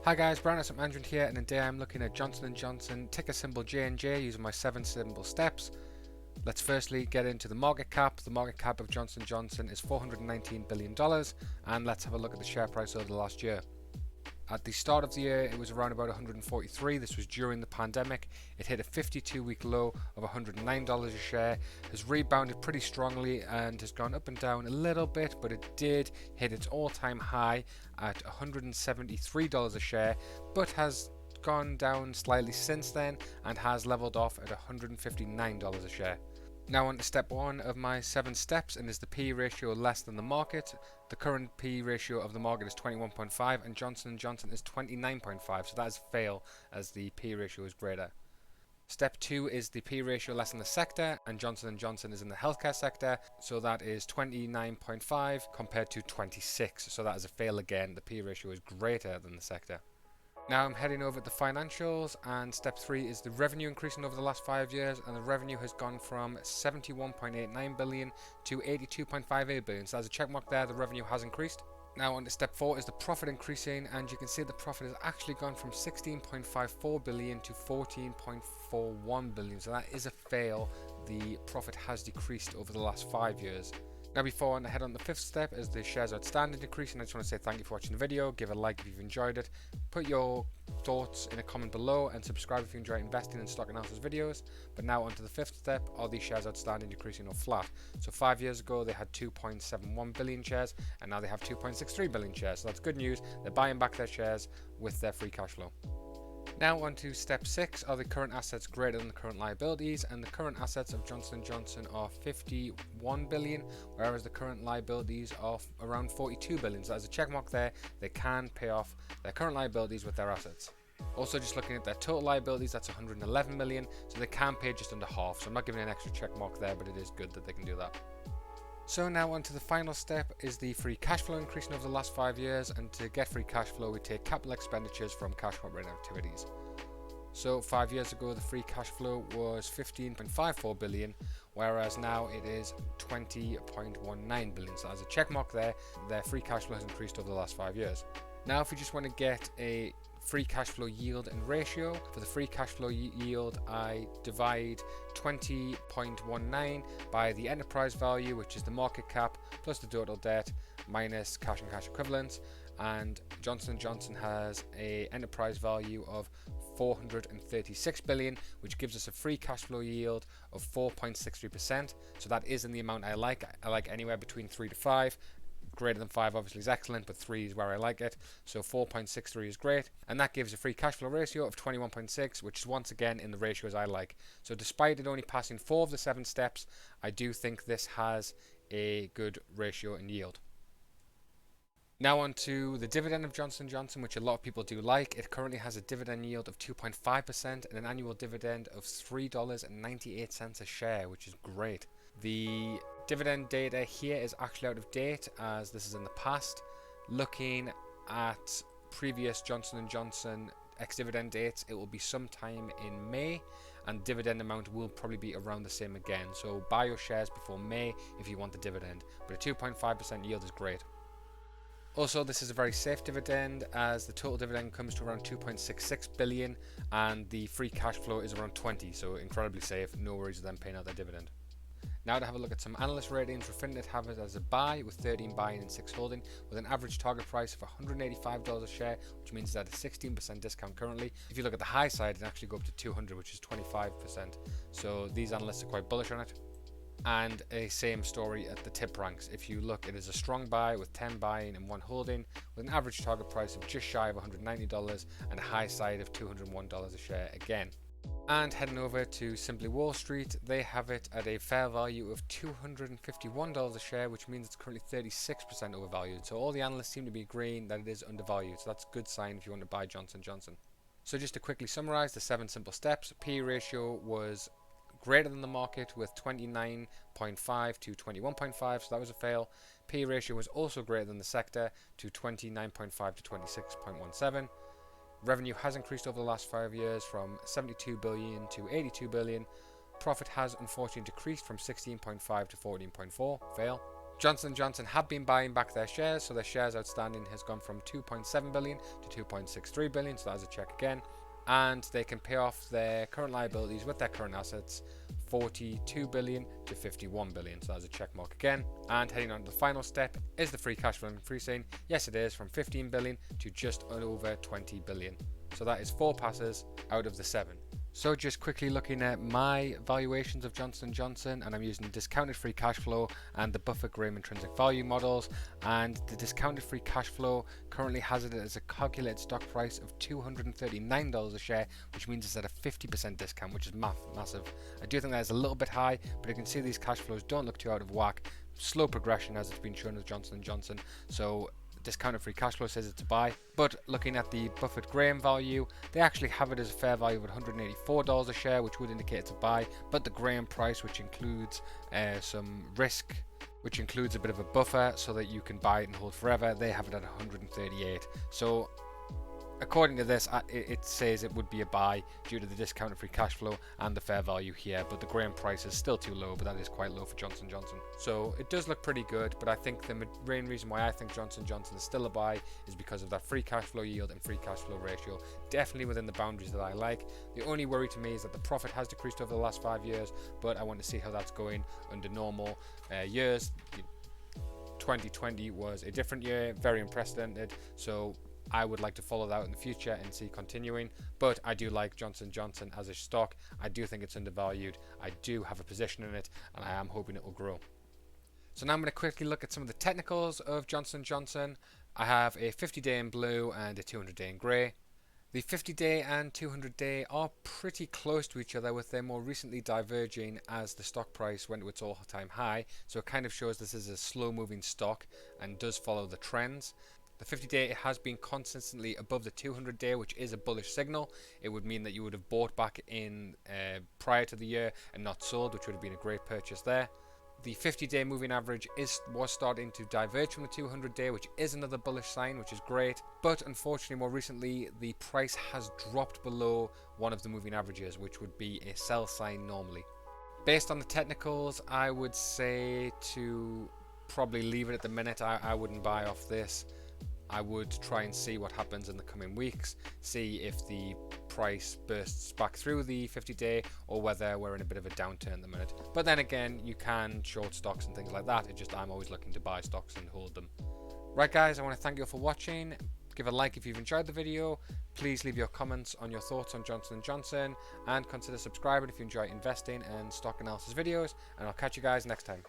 Hi guys, Brian Asset Management here, and today I'm looking at Johnson & Johnson, ticker symbol J&J, using my 7 simple steps. Let's firstly get into the market cap. The market cap of Johnson & Johnson is $419 billion, and let's have a look at the share price over the last year. At the start of the year, it was around about 143. This was during the pandemic. It hit a 52-week low of $109 a share, has rebounded pretty strongly and has gone up and down a little bit, but it did hit its all-time high at $173 a share, but has gone down slightly since then and has leveled off at $159 a share. Now on to step 1 of my 7 steps, and is the P ratio less than the market. The current P ratio of the market is 21.5 and Johnson & Johnson is 29.5, so that is a fail as the P ratio is greater. Step 2 is the P ratio less than the sector, and Johnson & Johnson is in the healthcare sector, so that is 29.5 compared to 26, so that is a fail again. The P ratio is greater than the sector. Now I'm heading over to the financials, and step 3 is the revenue increasing over the last 5 years, and the revenue has gone from 71.89 billion to 82.58 billion. So there's a check mark there, the revenue has increased. Now on to step 4 is the profit increasing, and you can see the profit has actually gone from 16.54 billion to 14.41 billion. So that is a fail. The profit has decreased over the last 5 years. Now before I head on the 5th step is the shares outstanding decreasing. I just want to say thank you for watching the video, give a like if you've enjoyed it, put your thoughts in a comment below, and subscribe if you enjoy investing in stock analysis videos. But now onto the 5th step, are these shares outstanding decreasing or flat? So 5 years ago they had 2.71 billion shares, and now they have 2.63 billion shares, so that's good news. They're buying back their shares with their free cash flow. Now on to step 6, are the current assets greater than the current liabilities? And the current assets of Johnson & Johnson are 51 billion, whereas the current liabilities are around 42 billion. So there's a check mark there. They can pay off their current liabilities with their assets. Also, just looking at their total liabilities, that's 111 million, so they can pay just under half. So I'm not giving an extra check mark there, but it is good that they can do that. So now on to the final step is the free cash flow increasing over the last 5 years, and to get free cash flow we take capital expenditures from cash operating activities. So 5 years ago the free cash flow was 15.54 billion, whereas now it is 20.19 billion. So as a check mark there, their free cash flow has increased over the last 5 years. Now if you just want to get a free cash flow yield and ratio, for the free cash flow yield I divide 20.19 by the enterprise value, which is the market cap plus the total debt minus cash and cash equivalents, and Johnson & Johnson has a enterprise value of 436 billion, which gives us a free cash flow yield of 4.63%. so that is in the amount I like anywhere between 3 to 5. Greater than 5 obviously is excellent, but 3 is where I like it. So 4.63 is great, and that gives a free cash flow ratio of 21.6, which is once again in the ratios I like. So despite it only passing 4 of the 7 steps, I do think this has a good ratio and yield. Now on to the dividend of Johnson & Johnson, which a lot of people do like. It currently has a dividend yield of 2.5% and an annual dividend of $3.98 a share, which is great. The dividend data here is actually out of date, as this is in the past. Looking at previous Johnson & Johnson ex-dividend dates, it will be sometime in May, and dividend amount will probably be around the same again. So buy your shares before May if you want the dividend, but a 2.5% yield is great. Also, this is a very safe dividend, as the total dividend comes to around 2.66 billion and the free cash flow is around 20, so incredibly safe, no worries with them paying out their dividend. Now to have a look at some analyst ratings, Refinitiv have it as a buy with 13 buying and 6 holding, with an average target price of $185 a share, which means that a 16% discount currently. If you look at the high side, it actually go up to 200, which is 25%. So these analysts are quite bullish on it. And a same story at the tip ranks. If you look, it is a strong buy with 10 buying and 1 holding, with an average target price of just shy of $190 and a high side of $201 a share again. And heading over to Simply Wall Street, they have it at a fair value of $251 a share, which means it's currently 36% overvalued. So all the analysts seem to be agreeing that it is undervalued, so that's a good sign if you want to buy Johnson & Johnson. So just to quickly summarize the 7 simple steps, P ratio was greater than the market with 29.5 to 21.5, so that was a fail. P ratio was also greater than the sector to 29.5 to 26.17. Revenue has increased over the last 5 years from 72 billion to 82 billion. Profit has unfortunately decreased from 16.5 to 14.4, fail. Johnson & Johnson have been buying back their shares, so their shares outstanding has gone from 2.7 billion to 2.63 billion, so that is a check again. And they can pay off their current liabilities with their current assets, 42 billion to 51 billion, so that's a check mark again. And heading on to the final step, is the free cash flow increasing? Yes, it is, from 15 billion to just over 20 billion. So that is 4 passes out of the 7. So just quickly looking at my valuations of Johnson & Johnson, and I'm using discounted free cash flow and the Buffett-Graham intrinsic value models, and the discounted free cash flow currently has it as a calculated stock price of $239 a share, which means it's at a 50% discount, which is massive. I do think that is a little bit high, but you can see these cash flows don't look too out of whack. Slow progression as it's been shown with Johnson & Johnson, so discounted free cash flow says it's a buy. But looking at the Buffett-Graham value, they actually have it as a fair value of $184 a share, which would indicate it's a buy. But the Graham price, which includes some risk, which includes a bit of a buffer so that you can buy it and hold forever, they have it at 138. So according to this, it says it would be a buy due to the discounted free cash flow and the fair value here, but the Graham price is still too low, but that is quite low for Johnson & Johnson. So it does look pretty good, but I think the main reason why I think Johnson & Johnson is still a buy is because of that free cash flow yield and free cash flow ratio, definitely within the boundaries that I like. The only worry to me is that the profit has decreased over the last 5 years, but I want to see how that's going under normal years. 2020 was a different year, very unprecedented, so I would like to follow that in the future and see continuing. But I do like Johnson & Johnson as a stock. I do think it's undervalued. I do have a position in it, and I am hoping it will grow. So now I'm going to quickly look at some of the technicals of Johnson & Johnson. I have a 50-day in blue and a 200-day in grey. The 50-day and 200-day are pretty close to each other, with them more recently diverging as the stock price went to its all-time high. So it kind of shows this is a slow-moving stock and does follow the trends. The 50-day has been consistently above the 200-day, which is a bullish signal. It would mean that you would have bought back in prior to the year and not sold, which would have been a great purchase there. The 50-day moving average was starting to diverge from the 200-day, which is another bullish sign, which is great. But unfortunately, more recently, the price has dropped below one of the moving averages, which would be a sell sign normally. Based on the technicals, I would say to probably leave it at the minute. I wouldn't buy off this. I would try and see what happens in the coming weeks, see if the price bursts back through the 50-day or whether we're in a bit of a downturn at the minute. But then again, you can short stocks and things like that. It's just I'm always looking to buy stocks and hold them. Right guys, I want to thank you all for watching. Give a like if you've enjoyed the video. Please leave your comments on your thoughts on Johnson & Johnson, and consider subscribing if you enjoy investing and stock analysis videos, and I'll catch you guys next time.